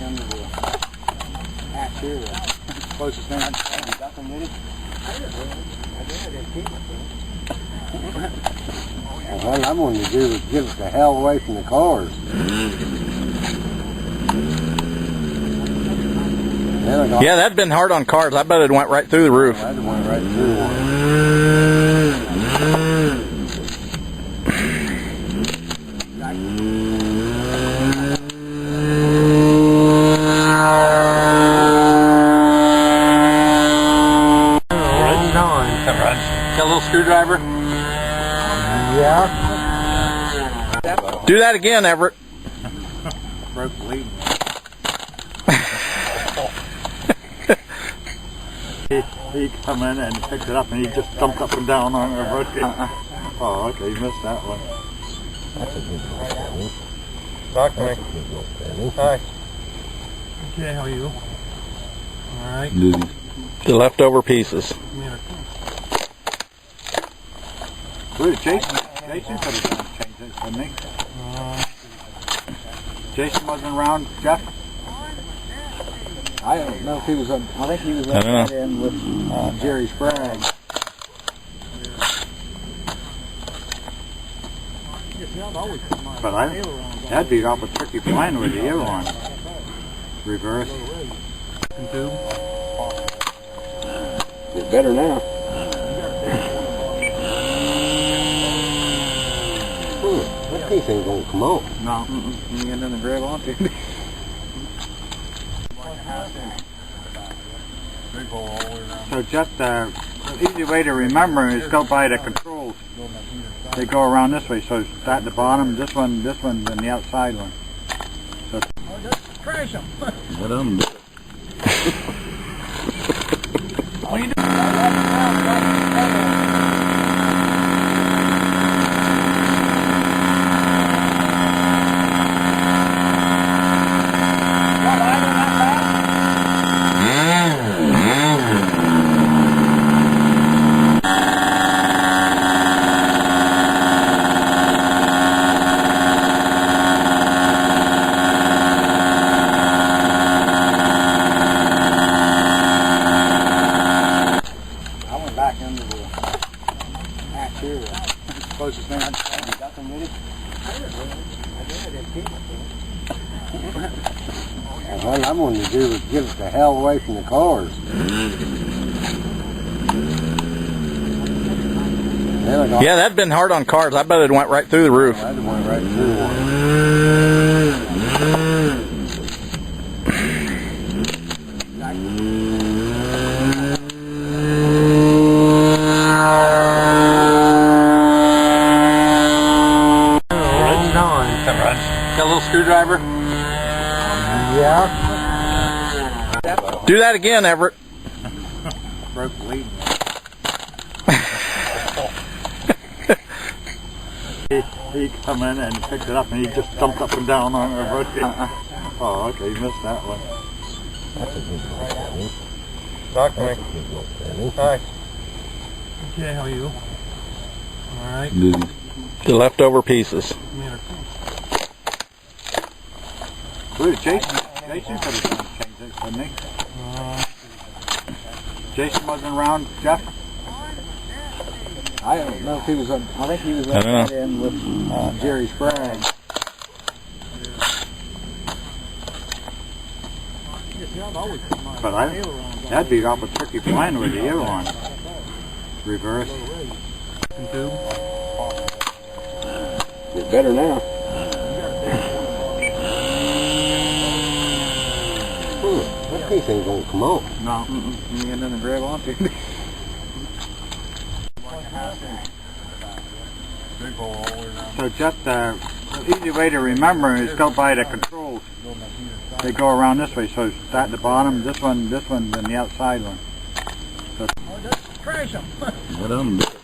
under the hatch here. Closest thing I can find. You got them ready? What I wanted to do was get us the hell away from the cars. Yeah, that'd been hard on cars. I bet it went right through the roof. I'd have went right through one. Got a little screwdriver? Yeah. Do that again, Everett. Broke the lead. He come in and picked it up and he just jumped up and down on it. Oh, okay, you missed that one. That's a good one. Talk to me. Hi. Okay, how are you? Alright. The leftover pieces. Where's Jason? Jason could have changed it, couldn't he? Jason wasn't around, Jeff? I don't know if he was on. I think he was on in with Jerry Sprague. But that'd be awful tricky flying with the other one. Reverse. It's better now. That piece ain't gonna come on. No, you got nothing to grab onto. So just the easy way to remember is go by the controls. They go around this way, so start at the bottom, this one, and the outside one. So Crash him! Let them do it. What are you doing? Under the hatch here. Closest thing I can find. You got them ready? What I wanted to do was get us the hell away from the cars. Yeah, that'd been hard on cars. I bet it went right through the roof. I'd have went right through one. Got a little screwdriver? Yeah. Do that again, Everett. Broke the lead. He come in and picked it up and he just jumped up and down on it. Oh, okay, you missed that one. That's a good one. Talk to me. Hi. Okay, how are you? Alright. The leftover pieces. Where's Jason? Jason could have changed it, couldn't he? Jason wasn't around, Jeff? I don't know if he was on. I think he was on in with Jerry Sprague. But that'd be awful tricky flying with the other one. Reverse. It's better now. That piece ain't gonna come on. No, you got nothing to grab onto. So just the easy way to remember is go by the controls. They go around this way, so start at the bottom, this one, and the outside one. So Crash him! Let them do it.